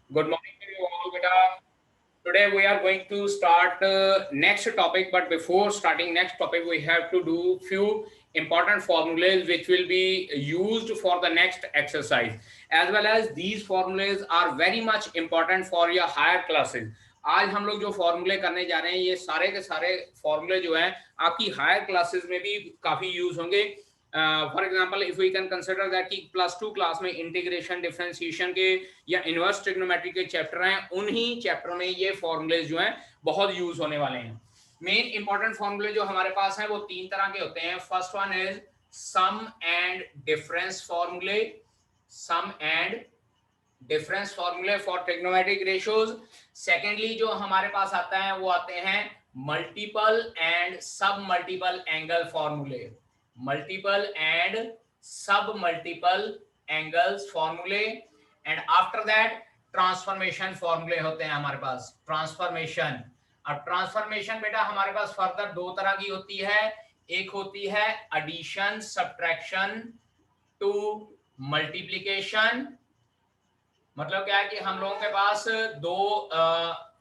Good morning to you all, beta. Today we are going to start next topic, but before starting next topic, we have to do few important formulas which will be used for the next exercise. As well as these formulas are very much important for your higher classes. आज हम लोग जो फॉर्मूले करने जा रहे हैं ये सारे के सारे फॉर्मूले जो हैं आपकी हायर क्लासेस में भी काफी यूज होंगे। For example if we can consider that कि प्लस टू क्लास में इंटीग्रेशन डिफरेंशिएशन के या इनवर्स ट्रिग्नोमेट्री के चैप्टर हैं, उन्हीं चैप्टर में ये फॉर्मूलेज जो हैं बहुत यूज होने वाले हैं। मेन इंपॉर्टेंट फॉर्मूले जो हमारे पास हैं वो तीन तरह के होते हैं। First one is sum and difference फॉर्मूले, सम एंड डिफरेंस फॉर्मूले फॉर ट्रिग्नोमेट्रिक रेशियोज। सेकेंडली जो हमारे पास आता है वो आते हैं multiple and sub multiple angle फॉर्मूले, multiple and sub multiple angles फॉर्मूले। एंड आफ्टर दैट ट्रांसफॉर्मेशन फॉर्मूले होते हैं हमारे पास, ट्रांसफॉर्मेशन। अब ट्रांसफॉर्मेशन बेटा हमारे पास फर्दर दो तरह की होती है। एक होती है एडिशन सब्ट्रैक्शन टू मल्टीप्लिकेशन। मतलब क्या है कि हम लोगों के पास दो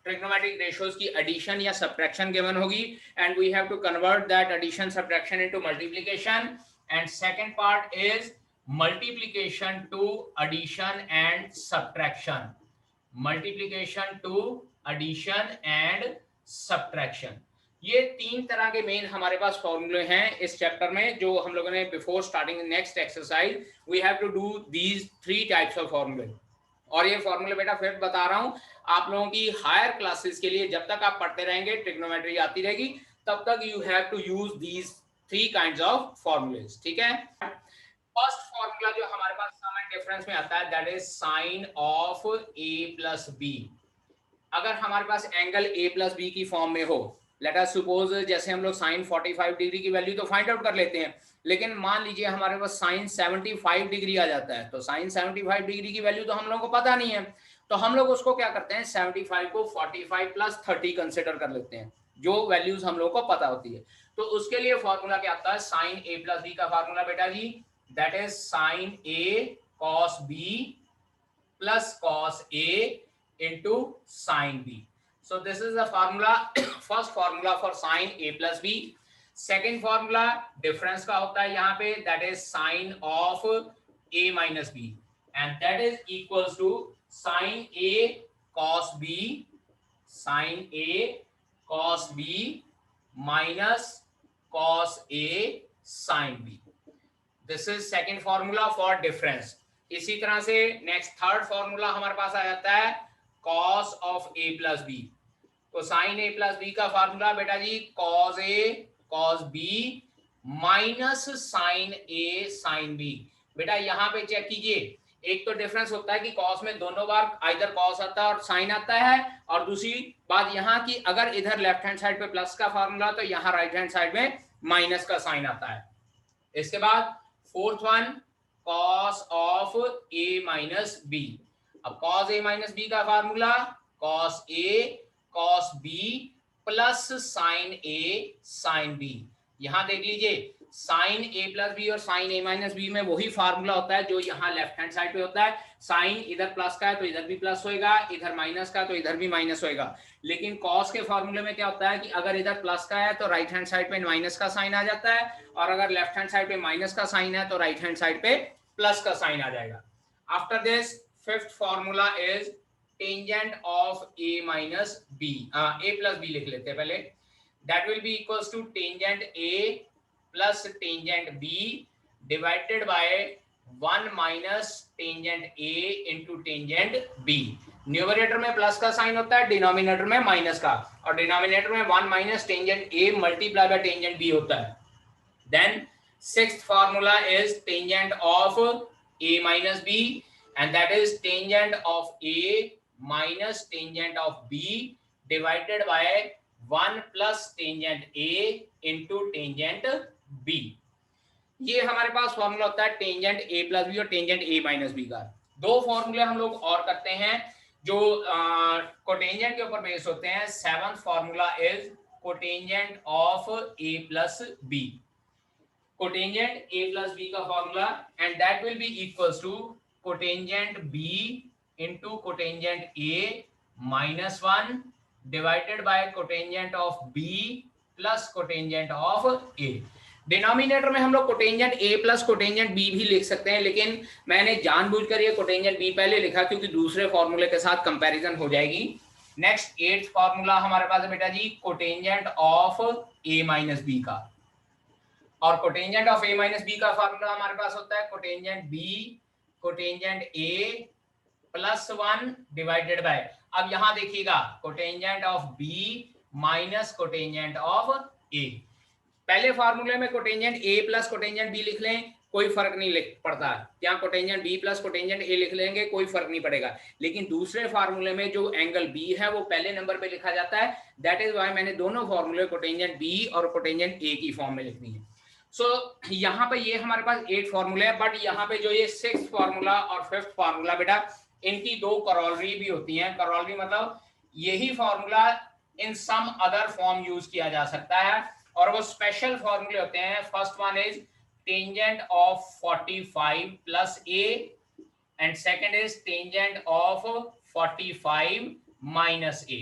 ट्रिग्नोमेट्रिक रेशियोज की एडिशन या सब्ट्रैक्शन गिवन होगी and we have to convert that addition subtraction into multiplication. And second part is multiplication to addition and subtraction, multiplication to addition and subtraction. ये तीन तरह के मेन हमारे पास फॉर्मूले हैं इस चैप्टर में जो हम लोगों ने before starting next exercise we have to do these three types of फॉर्मूले। और ये फॉर्मूले बेटा फिर बता रहा हूं आप लोगों की हायर क्लासेस के लिए, जब तक आप पढ़ते रहेंगे ट्रिग्नोमेट्री आती रहेगी तब तक you have to use these three kinds of formulas. ठीक है, फर्स्ट फॉर्मूला जो हमारे पास सम एंड डिफरेंस में आता है that is sine of A plus B. अगर हमारे पास एंगल ए प्लस बी की फॉर्म में हो, लेट अस सपोज जैसे हम लोग साइन 45 डिग्री की वैल्यू तो फाइंड आउट कर लेते हैं, लेकिन मान लीजिए हमारे पास साइन 75 डिग्री आ जाता है, तो साइन 75 डिग्री की वैल्यू तो हम लोगों को पता नहीं है, तो हम लोग उसको क्या करते हैं 75 को 45 प्लस 30 कंसिडर कर लेते हैं, जो वैल्यूज हम लोग को पता होती है। तो उसके लिए फॉर्मूला क्या आता है, साइन ए प्लस बी का फॉर्मूला बेटा जी that is sine A cos B plus cos A into sin B. So this is the formula, first formula for sin A plus B. Second formula difference का होता है यहाँ पे that is sin of A minus B and that is equals to sin A cos B, sin A cos B minus cos A sin B. This is second formula for difference. इसी तरह से next third formula हमारे पास आ जाता है cos of a plus B. तो sine a plus B का formula बेटा जी cos a cos b minus sine a sine b। बेटा यहाँ पे चेक कीजिए, एक तो डिफरेंस होता है कि cos में दोनों बार आइदर cos आता है और साइन आता है, और दूसरी बात यहाँ की अगर इधर लेफ्ट हैंड साइड पे प्लस का फॉर्मूला तो यहाँ राइट हैंड साइड में माइनस का साइन आता है। इसके बाद fourth one cos of a minus b। अब cos a माइनस b का formula cos a cos b plus sin a sin b। यहां देख लीजिए साइन a प्लस बी और साइन a माइनस बी में वही फार्मूला होता है जो यहाँ लेफ्ट हैंड साइड पे होता है। साइन इधर प्लस का है तो इधर भी प्लस होएगा, इधर माइनस का तो इधर भी माइनस होएगा। लेकिन cos के फार्मूले में क्या होता है कि अगर इधर प्लस का है तो राइट हैंड साइड पे माइनस का साइन आ जाता है, और अगर लेफ्ट हैंड साइड पे माइनस का साइन है तो राइट हैंड साइड पे प्लस का साइन आ जाएगा। After this fifth formula is tangent of a minus B, a plus B लिख लेते हैं पहले। That will be equals to tangent a plus tangent b divided by 1 minus tangent a into tangent b। Numerator में plus का sign होता है, denominator में minus का, और डिनोमिनेटर में 1 minus tangent a multiply by tangent b होता है। Then sixth formula is tangent of a minus b and that is tangent of a minus tangent of b divided by 1 plus tangent a into tangent b। ये हमारे पास formula होता है tangent a plus B और tangent a minus B का। दो फॉर्मूले हम लोग और करते हैं जो कोटेंजेंट के ऊपर बेस होते हैं। Seventh formula is cotangent of a plus B, cotangent a plus b का फॉर्मूला, and that will be equals to cotangent b into cotangent A minus 1 divided by cotangent of B plus cotangent of A. Denominator में हम लोग cotangent A plus cotangent B भी लिख सकते हैं, लेकिन मैंने जानबूझकर ये कोटेंजेंट बी पहले लिखा क्योंकि दूसरे फॉर्मूले के साथ कंपैरिजन हो जाएगी। नेक्स्ट 8th फॉर्मूला हमारे पास है बेटा जी cotangent of A minus B का, और cotangent of A minus B का फॉर्मूला हमारे पास होता है cotangent B cotangent A plus 1 divided by, अब यहां देखिएगा cotangent of B minus cotangent of A. पहले फार्मूले में cotangent A plus cotangent B लिख लें, कोई फर्क नहीं पड़ता, यहाँ cotangent B plus cotangent A लिख लेंगे, कोई फर्क नहीं पड़ेगा। लेकिन दूसरे फार्मूले में जो एंगल बी है वो पहले नंबर पे लिखा जाता है, दैट इज व्हाई मैंने दोनों फार्मूले कोटेंजेंट बी और कोटेंजेंट ए की फॉर्म में लिख दी है। सो यहाँ पे ये हमारे पास 8 फार्मूले है, बट यहाँ पे जो ये 6th फार्मूला और 5th फार्मूला बेटा इनकी 2 करोलरी भी होती हैं। करोलरी मतलब यही formula in some other form use किया जा सकता है, और वो स्पेशल फॉर्मूले होते हैं। First one is tangent of 45 plus A and second is tangent of 45 minus A.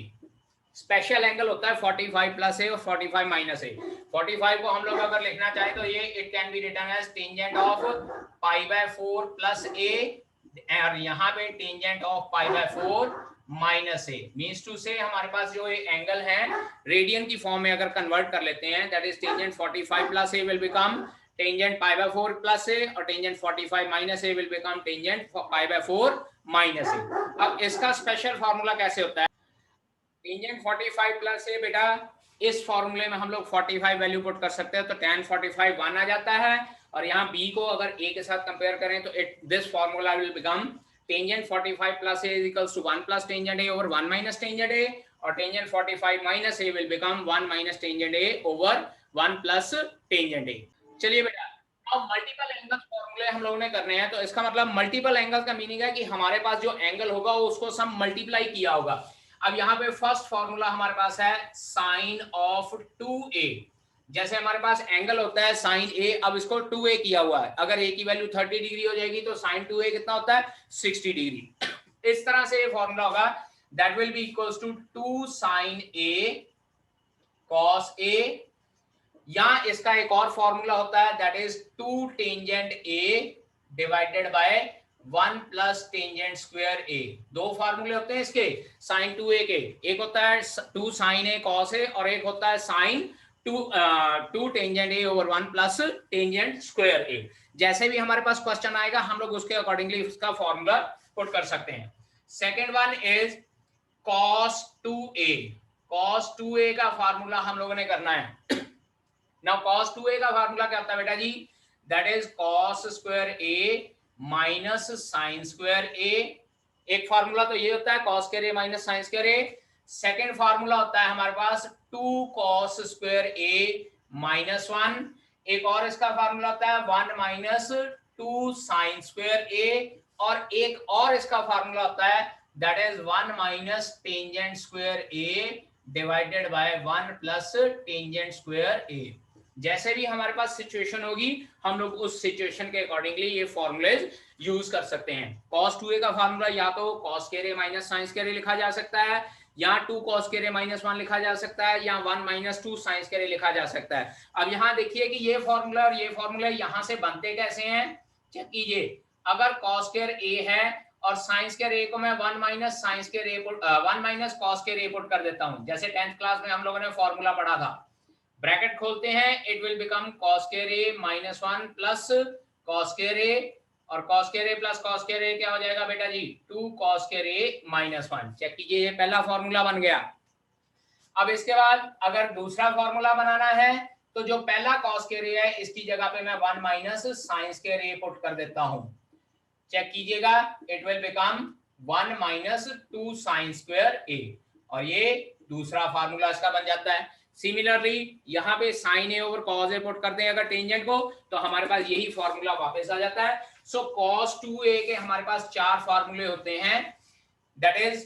Special angle होता है 45 प्लस ए और 45 माइनस ए। 45 को हम लोग अगर लिखना चाहे तो ये it can be written as tangent of pi by 4 plus A, और यहाँ पे tangent of pi by 4 minus A. Means two से हमारे पास जो ये एंगल है रेडियन की फॉर्म में अगर कन्वर्ट कर लेते हैं, that is tangent 45 plus A will become tangent pi by 4 plus A, और tangent 45 minus A will become tangent pi by 4 minus A. अब इसका स्पेशल फार्मूला कैसे होता है? टेंजेंट 45 प्लस ए बेटा इस फॉर्मूले में हम लोग 45 वैल्यू पुट कर सकते हैं, तो tan 45 1 आ जाता है, और यहाँ b को अगर a के साथ कंपेयर करें तो this formula will become tangent 45 plus a is equals to 1 plus tangent a over 1 minus tangent a, और tangent 45 minus a will become 1 minus tangent a over 1 plus tangent a। चलिए बेटा अब multiple angle फॉर्मूले हम लोगों ने करने हैं, तो इसका मतलब मल्टीपल एंगल का मीनिंग है कि हमारे पास जो एंगल होगा उसको सब मल्टीप्लाई किया होगा। अब यहाँ पे फर्स्ट फॉर्मूला हमारे पास है साइन ऑफ 2a। जैसे हमारे पास एंगल होता है साइन a, अब इसको 2a किया हुआ है, अगर a की वैल्यू 30 डिग्री हो जाएगी तो साइन 2a कितना होता है 60 डिग्री। इस तरह से ये फॉर्मूला होगा, that will be equals to 2 sine a cos a, या इसका एक और फॉर्मूला होता है that is 2 tangent a divided by 1 plus tangent square a। दो फार्मूले होते हैं इसके साइन 2a के, एक होता है 2 साइन a cos a और एक होता है sine 2 tangent a over 1 plus tangent square a। जैसे भी हमारे पास क्वेश्चन आएगा हम लोग उसके अकॉर्डिंगली उसका फॉर्मूला पुट कर सकते हैं। Second one is cos 2a। cos 2a का फार्मूला हम लोगों ने करना है। नाउ cos 2a का फार्मूला क्या होता है बेटा जी? That is cos square a minus sine square a। एक फार्मूला तो ये होता है cos square a minus sine square a। Second formula होता है हमारे पास 2 cos स्क्वायर a माइनस 1। एक और इसका फार्मूला होता है 1 माइनस 2 साइन स्क्वायर a, और एक और इसका फार्मूला होता है that is 1 minus tangent square a divided by 1 plus tangent square a। जैसे भी हमारे पास सिचुएशन होगी हम लोग उस सिचुएशन के अकॉर्डिंगली ये फॉर्मूलेज यूज कर सकते हैं। cos 2a का फार्मूला या तो cos square a minus sine square a लिखा जा सकता है, या 2 cos स्क्वायर a माइनस 1 लिखा जा सकता है, या 1 माइनस 2 साइन स्क्वायर a लिखा जा सकता है। अब यहाँ देखिए कि ये फॉर्मूला और ये फॉर्मूला यहाँ से बनते कैसे हैं, चेक कीजिए। अगर cos स्क्वायर a है और साइन स्क्वायर a को मैं 1 minus sine square a 1 minus cos square a put कर देता हूँ, जैसे 10th क्लास में हम लोगों ने फॉर्मूला पढ़ा था। ब्रैकेट खोलते हैं, it will become cos square a minus 1 plus cos square a, और cos square a plus cos square a क्या हो जाएगा बेटा जी 2 cos square a minus 1। Check कीजिए ये पहला फॉर्मूला बन गया। अब इसके बाद अगर दूसरा फॉर्मूला बनाना है तो जो पहला cos स्क्वायर a है इसकी जगह पे मैं 1 minus sine square a put कर देता हूं। चेक कीजिएगा it will become 1 minus 2 sign square a, और ये दूसरा फार्मूला इसका बन जाता है। सिमिलरली यहाँ पे sign A over cos A put करते हैं अगर टेंजेंट को, तो हमारे पास यही फॉर्मूला वापस आ जाता है। सो cos 2a के हमारे पास 4 फार्मूले होते हैं, that is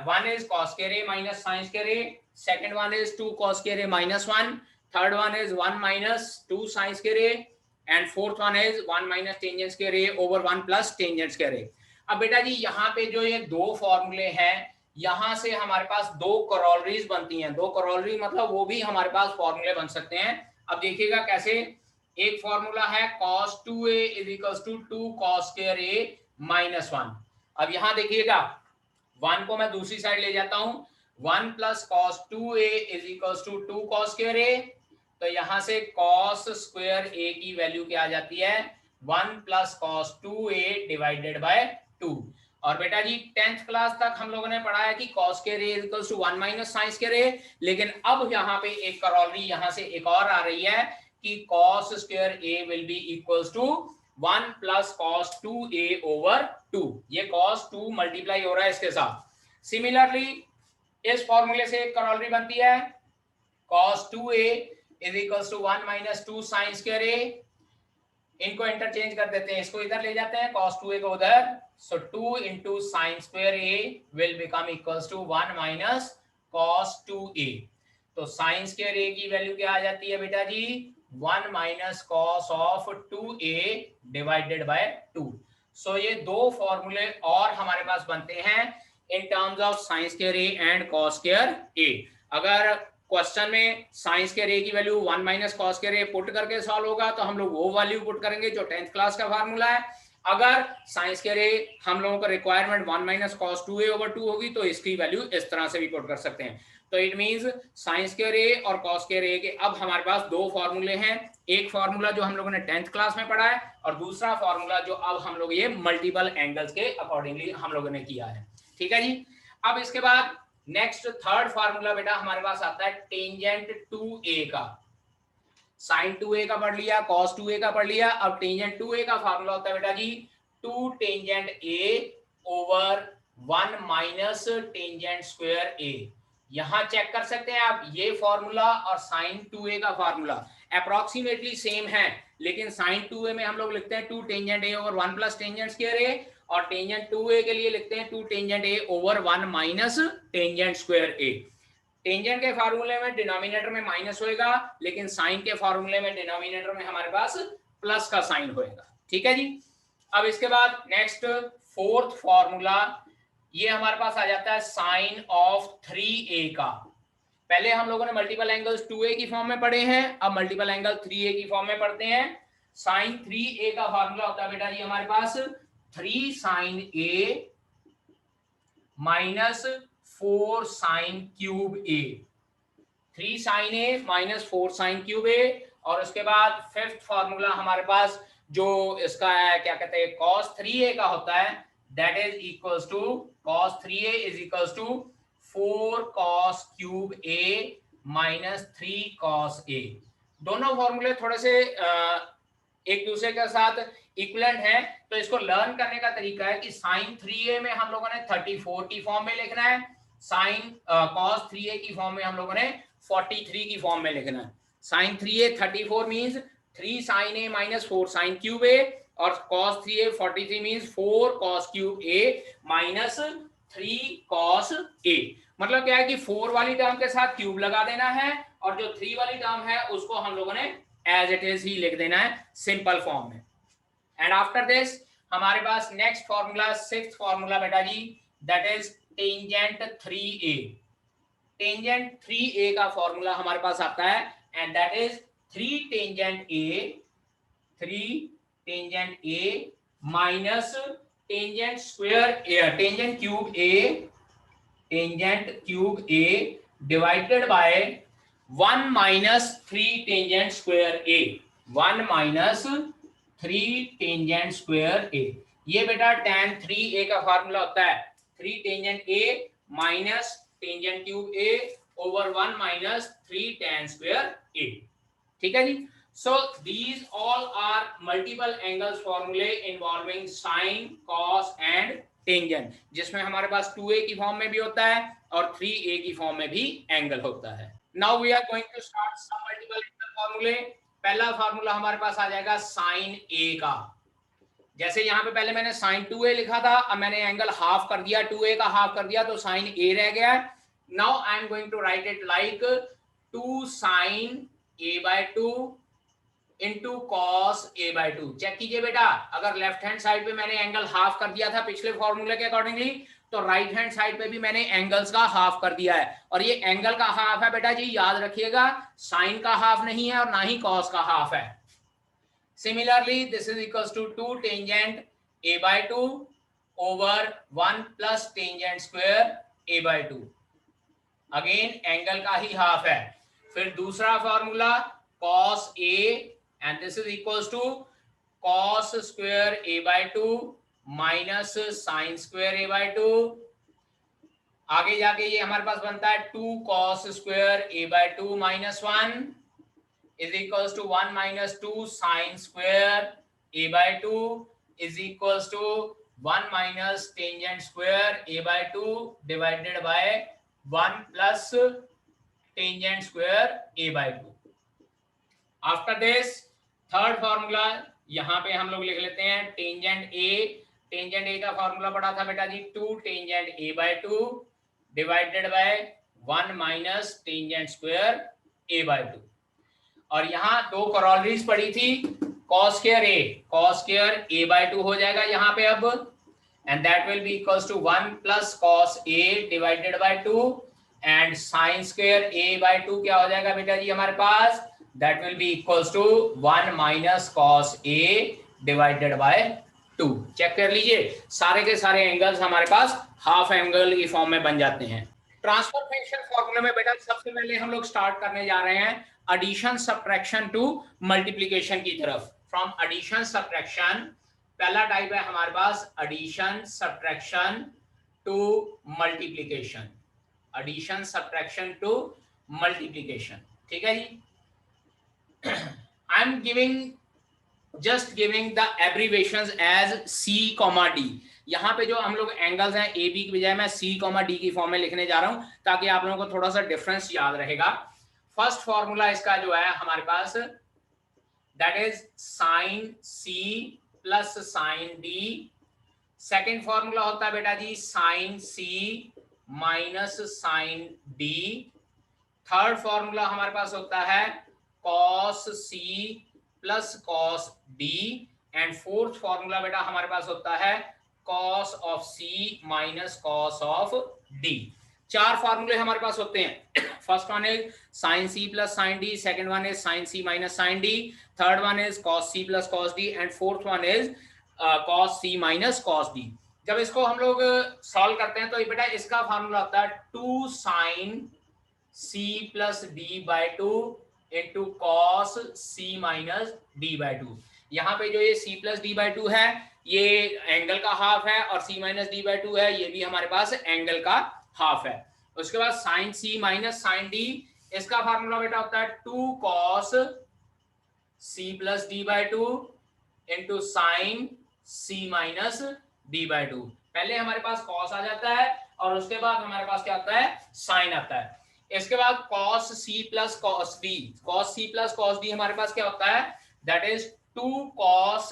1 is cos square a minus sine square a, second one is 2 cos square a minus 1, third one is 1 minus 2 sign square a, and fourth one is 1 minus tangent square a over 1 plus tangent square a। अब बेटा जी यहाँ पे जो ये दो फॉर्मूले हैं, यहां से हमारे पास दो करोलरीज बनती हैं। दो करोलरी मतलब वो भी हमारे पास फॉर्मूले बन सकते हैं। अब देखिएगा कैसे। एक फॉर्मूला है cos 2a is equals to 2 cos square a minus 1। अब यहां देखिएगा 1 को मैं दूसरी साइड ले जाता हूं, 1 plus cos 2a is equals to 2 cos square a। तो यहां से cos स्क्वायर a की वैल्यू क्या आ जाती है, 1 plus cos 2a divided by 2। और बेटा जी 10th क्लास तक हम लोगों ने पढ़ा है कि cos square a equals to 1 minus sin square a। लेकिन अब यहाँ पे एक करोलरी यहां से एक और आ रही है कि cos square a will be equals to 1 plus cos 2a over 2। ये cos 2 मल्टीप्लाई हो रहा है इसके साथ। सिमिलरली इस फॉर्मूले से एक करोलरी बनती है cos 2a is equals to 1 minus 2 sin square a। इनको इंटरचेंज कर देते हैं, इसको इधर ले जाते हैं, cos 2a को उधर। सो 2 into sin square a will become equals to 1 minus cos 2a। तो sin square a की वैल्यू क्या आ जाती है बेटा जी, 1 minus cos of 2a divided by 2। सो ये दो फॉर्मूले और हमारे पास बनते हैं in terms of sin square a and cos square a। अगर क्वेश्चन में sin स्क्वायर a की value 1 minus cos square a put करके सॉल्व होगा तो हम लोग वो वैल्यू पुट करेंगे जो 10th क्लास का फार्मूला है। अगर sin स्क्वायर a हम लोगों का requirement 1 minus cos 2a over 2 होगी तो इसकी वैल्यू इस तरह से भी पुट कर सकते हैं। तो it means sin square a और cos स्क्वायर a के अब हमारे पास दो फॉर्मूले हैं। एक फॉर्मूला जो हम लोगों ने 10th क्लास में पढ़ा है और दूसरा फॉर्मूला जो अब हम लोग ये मल्टीपल एंगल्स के अकॉर्डिंगली हम लोगों ने किया है। ठीक है जी। अब इसके बाद नेक्स्ट थर्ड फार्मूला बेटा हमारे पास आता है टेंजेंट 2a का। sin 2a का पढ़ लिया, cos 2a का पढ़ लिया। अब टेंजेंट 2a का फार्मूला होता है बेटा जी 2 tangent a over 1 minus tangent square a। यहां चेक कर सकते हैं आप, ये फॉर्मूला और sin 2a का फार्मूला अप्रोक्सीमेटली सेम है, लेकिन sin 2a में हम लोग लिखते हैं 2 tangent a over 1 plus tangent square a, और टेंजेंट 2a के लिए लिखते हैं 2 tangent a over 1 minus tangent square a। Tangent के फार्मूले में डिनोमिनेटर में माइनस होएगा, लेकिन साइन के फार्मूले में डिनोमिनेटर में हमारे पास प्लस का साइन होएगा। ठीक है जी। अब इसके बाद नेक्स्ट फोर्थ फार्मूला ये हमारे पास आ जाता है साइन ऑफ 3a का। पहले हम लोगों ने मल्टीपल एंगल्स 2a की फॉर्म में पढ़े हैं, अब मल्टीपल एंगल 3a की फॉर्म में पढ़ते हैं। साइन 3a का फार्मूला होता है बेटा जी हमारे पास 3 sine a minus 4 sine cube a। 3 sine a minus 4 sine cube a। और उसके बाद फिफ्थ फार्मूला हमारे पास जो इसका है क्या कहते हैं cos 3a का होता है, that is equals to cos 3a is equals to 4 cos cube a minus 3 cos a। दोनों फॉर्मूले थोड़े से एक दूसरे के साथ इक्विवेलेंट है, तो इसको लर्न करने का तरीका है कि साइन 3a में हम लोगों ने 34 की फॉर्म में लिखना है, साइन cos 3a की फॉर्म में हम लोगों ने 43 की फॉर्म में लिखना है। Sine 3a 34 means 3 sine a minus 4 sine cube a, और cos 3a 43 means 4 cos cube a minus 3 cos a। मतलब क्या है कि 4 वाली टर्म के साथ क्यूब लगा देना है और जो 3 वाली टर्म है उसको हम लोगों ने एज इट इज ही लिख देना है सिंपल फॉर्म में। एंड आफ्टर दिस हमारे पास नेक्स्ट फॉर्मूला सिक्स्थ फॉर्मूला बेटा जी that is tangent 3a। Tangent 3a का फॉर्मूला हमारे पास आता है and that is 3 tangent a minus tangent square a, tangent cube a divided by 1 minus 3 tangent square a, 1 minus 3 tangent square a। ये बेटा tan 3a का formula होता है 3 tangent a minus tangent cube a over 1 minus 3 tan square a। ठीक है जी। So these all are multiple angles फॉर्मूले involving sine cos and tangent, जिसमें हमारे पास 2a की फॉर्म में भी होता है और 3a की फॉर्म में भी एंगल होता है। Now we are going to start some multiple angle formulae. पहला फार्मूला हमारे पास आ जाएगा साइन a का। जैसे यहाँ पे पहले मैंने साइन 2a लिखा था, अब मैंने एंगल हाफ कर दिया, 2a का हाफ कर दिया तो साइन a रह गया। Now I am going to write it like 2 sine a by 2 into cos A by two. Check कीजिए बेटा, अगर लेफ्ट हैंड साइड पे मैंने एंगल हाफ कर दिया था पिछले फॉर्मूले के अकॉर्डिंगली, तो राइट हैंड साइड पे भी मैंने एंगल्स का हाफ कर दिया है। और ये एंगल का हाफ है बेटा जी, याद रखिएगा, साइन का हाफ नहीं है और ना ही कॉस का हाफ है। Similarly this is equals to 2 tangent A by two over 1 plus tangent square A by two. Again angle का ही हाफ है। फिर दूसरा formula cos A and this is equals to cos square A by 2 minus sin square A by 2। आगे जाके ये हमारे पास बनता है 2 cos square A by 2 minus 1 is equals to 1 minus 2 sin square A by 2 is equals to 1 minus tangent square A by 2 divided by 1 plus tangent square A by 2। After this third formula यहां पे हम लोग लिख लेते हैं tangent ए का formula पढ़ा था बेटा जी 2 tangent A by 2 divided by 1 minus tangent square A by 2। और यहां दो कॉरोलरीज पड़ी थी, cos स्क्वायर ए बाय 2 हो जाएगा यहाँ पे अब, and that will be equals to 1 plus cos A divided by 2 and sin square A by 2 क्या हो जाएगा बेटा जी हमारे पास, that will be equals to 1 minus cos A divided by 2। Check कर लीजिए, सारे के सारे एंगल्स हमारे पास हाफ एंगल की फॉर्म में बन जाते हैं। ट्रांसफर फंक्शन फॉर्मूले में बेटा सबसे पहले हम लोग स्टार्ट करने जा रहे हैं एडिशन सब्ट्रैक्शन टू मल्टीप्लिकेशन की तरफ। फ्रॉम एडिशन सब्ट्रैक्शन, पहला टाइप है हमारे पास addition subtraction to multiplication, addition subtraction to multiplication. ठीक है जी, I'm just giving the abbreviations as C, D। यहाँ पे जो हम लोग एंगल्स हैं ए बी की बजाय मैं C, D की फॉर्म में लिखने जा रहा हूं ताकि आप लोगों को थोड़ा सा डिफरेंस याद रहेगा। फर्स्ट फॉर्मूला इसका जो है हमारे पास that is sine C plus sine D। Second formula होता है बेटा जी sine C minus sine D। Third formula हमारे पास होता है cos C plus cos D। And fourth formula बेटा हमारे पास होता है cos of C minus cos of D। चार फॉर्मूले हमारे पास होते हैं। First one is sin C plus sin D, second one is sin C minus sin D, third one is cos C plus cos D and fourth one is cos C minus cos D। जब इसको हम लोग solve करते हैं तो बेटा इसका formula होता है 2 sin C plus D by 2 into cos C minus D by 2। यहाँ पे जो ये C प्लस D बाय 2 है ये एंगल का हाफ है और C माइनस D बाय 2 है ये भी हमारे पास एंगल का हाफ है। उसके बाद sine C minus sine D, इसका फार्मूला बेटा होता है 2 cos C plus D by 2 into sine C minus D by 2। पहले हमारे पास cos आ जाता है और उसके बाद हमारे पास क्या आता है साइन आता है। इसके बाद cos C plus cos D, cos C plus cos D हमारे पास क्या होता है that is 2 cos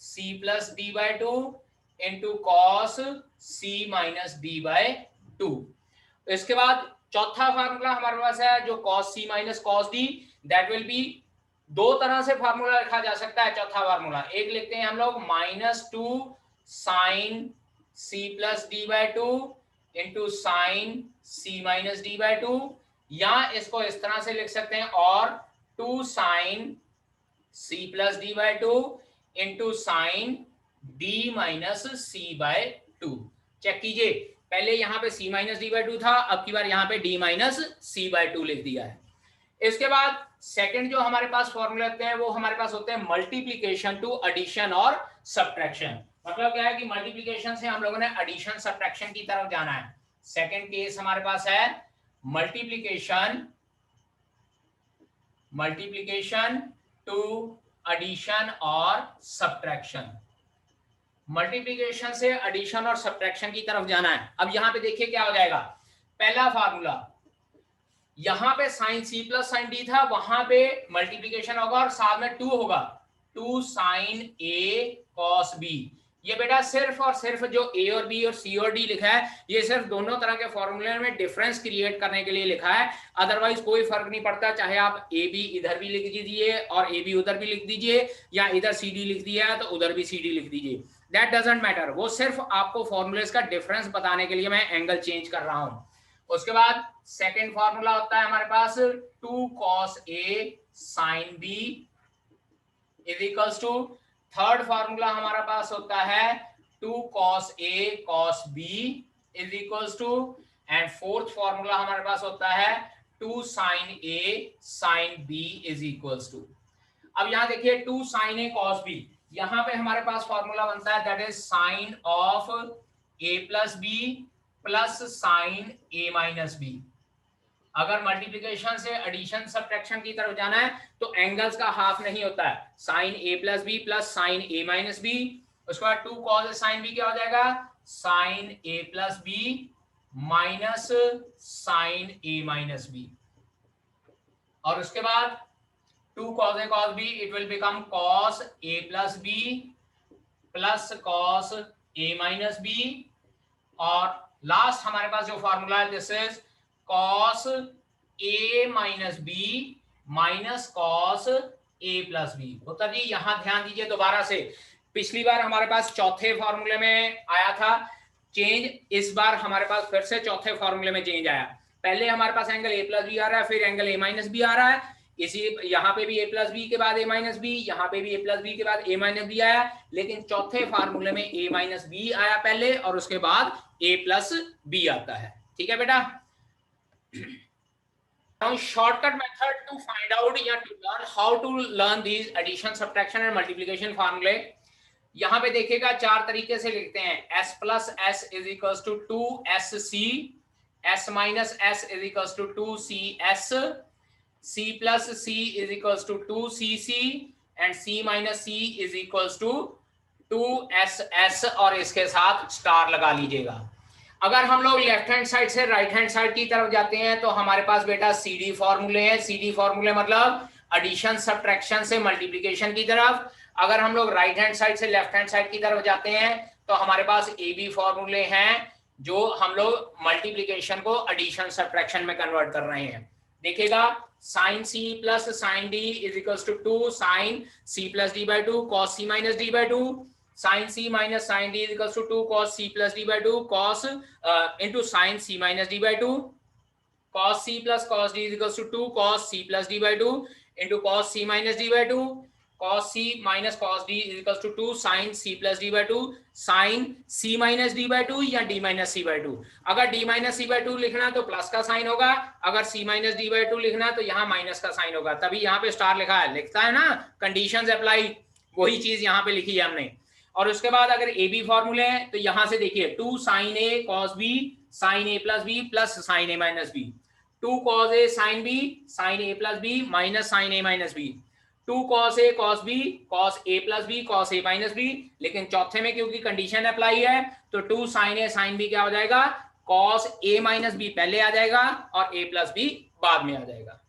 C plus D by 2 into cos C minus D by 2। इसके बाद चौथा फार्मूला हमारे पास है जो cos C minus cos D, that will B दो तरह से फार्मूला लिखा जा सकता है। चौथा फार्मूला एक लिखते हैं हम लोग -2 sin C plus D by 2 into sine C minus D by 2, या इसको इस तरह से लिख सकते हैं और 2 sin C plus D by 2 into sine D minus C by 2। Check कीजिए, पहले यहाँ पे C माइनस D बाय 2 था, अब की बार यहाँ पे D माइनस C बाय 2 लिख दिया है। इसके बाद सेकंड जो हमारे पास फॉर्मूले होते हैं वो हमारे पास होते हैं मल्टीप्लीकेशन टू एडिशन और सब्ट्रैक्शन। मतलब क्या है कि मल्टीप्लिकेशन से हम लोगों ने एडिशन सब्ट्रैक्शन की तरफ जाना है। सेकंड केस हमारे पास है मल्टीप्लिकेशन टू एडिशन और सब्ट्रैक्शन। मल्टीप्लिकेशन से एडिशन और सब्ट्रैक्शन की तरफ जाना है। अब यहां पे देखिए क्या हो जाएगा। पहला फार्मूला यहां पे sin C plus sin D था, वहां पे मल्टीप्लिकेशन होगा और साथ में 2 होगा, 2 sin A cos B। ये बेटा सिर्फ और सिर्फ जो ए और बी और सी और डी लिखा है, ये सिर्फ दोनों तरह के फॉर्मूले में डिफरेंस क्रिएट करने के लिए लिखा है, अदरवाइज कोई फर्क नहीं पड़ता, चाहे आप ए बी इधर भी लिख दीजिए और ए बी उधर भी लिख दीजिए, या इधर सी डी लिख दिया है तो उधर भी सी डी लिख दीजिए, दैट डजंट मैटर। वो सिर्फ आपको फॉर्मूलेस का डिफरेंस बताने के लिए मैं एंगल चेंज कर रहा हूं। उसके बाद सेकेंड फॉर्मूला होता है हमारे पास 2 cos A sin B is equals to, third formula हमारा पास होता है 2 cos A cos B is equals to, and fourth formula हमारे पास होता है 2 sin A sin B is equals to. अब यहां देखिए 2 sin A cos B, यहां पे हमारे पास फॉर्मूला बनता है that is sine of A plus B plus sine A minus B। अगर मल्टीप्लिकेशन से एडिशन सब्ट्रैक्शन की तरफ जाना है तो एंगल्स का हाफ नहीं होता है, sine A plus B plus sine A minus B. उसके बाद 2 cos A sin B क्या हो जाएगा, sine A plus B minus sine A minus B. और उसके बाद 2 cos A cos B it will become cos A plus B plus cos A minus B. और last हमारे पास जो फॉर्मूला है this is cos A minus B minus cos A plus B. उत्तर जी यहां ध्यान दीजिए दोबारा से, पिछली बार हमारे पास चौथे फॉर्मूले में आया था चेंज, इस बार हमारे पास फिर से चौथे फॉर्मूले में चेंज आया। पहले हमारे पास एंगल A प्लस बी आ रहा है, फिर एंगल A माइनस बी आ रहा है, इसी यहाँ पे भी A प्लस बी के बाद A माइनस बी, यहाँ पे भी A प्लस बी के बाद A माइनस बी आया, लेकिन चौथे फार्मूले में A माइनस बी आया पहले और उसके बाद A प्लस बी आता है। ठीक है बेटा। Now shortcut method to find out या to learn how to learn these addition, subtraction and multiplication formulae। यहाँ पे देखिएगा चार तरीके से लिखते हैं, s plus s is equal to 2sc, s minus s is equal to 2cs, c plus c is equal to 2cc and c minus c is equal to 2ss और इसके साथ स्टार लगा लीजिएगा। अगर हम लोग लेफ्ट हैंड साइड से right hand side की तरफ जाते हैं तो हमारे पास बेटा CD फॉर्मूले हैं। CD फॉर्मूले मतलब एडिशन सब्ट्रैक्शन से मल्टीप्लिकेशन की तरफ। अगर हम लोग राइट हैंड साइड से लेफ्ट हैंड साइड की तरफ जाते हैं तो हमारे पास AB फॉर्मूले हैं जो हम लोग मल्टीप्लिकेशन को एडिशन सब्ट्रैक्शन में कन्वर्ट कर रहे हैं। देखिएगा sine C plus sine D is equal to 2 sine C plus D by 2 cos C minus D by 2, sin C minus sin D is equals to 2 cos C plus D by 2 cos into sin C minus D by 2, cos C plus cos D is equals to 2 cos C plus D by 2 into cos C minus D by 2, cos C minus cos D is equals to 2 sin C plus D by 2 sin C minus D by 2 या D minus C by 2। अगर D minus C by 2 लिखना तो plus का sign होगा, अगर C minus D by 2 लिखना तो यहाँ माइनस का साइन होगा, तभी यहाँ पे स्टार लिखा है, लिखता है ना कंडीशंस अप्लाई, वही चीज यहाँ पे लिखी है हमने। और उसके बाद अगर ए बी फॉर्मूले हैं तो यहां से देखिए 2 sin A cos B sin A plus B plus sin A minus B, 2 cos A sin B sin A plus B minus sin A minus B, 2 cos A cos B cos A plus B cos A minus B। लेकिन चौथे में क्योंकि condition apply है तो 2 sin A sin B क्या हो जाएगा, cos A minus B पहले आ जाएगा और A plus B बाद में आ जाएगा।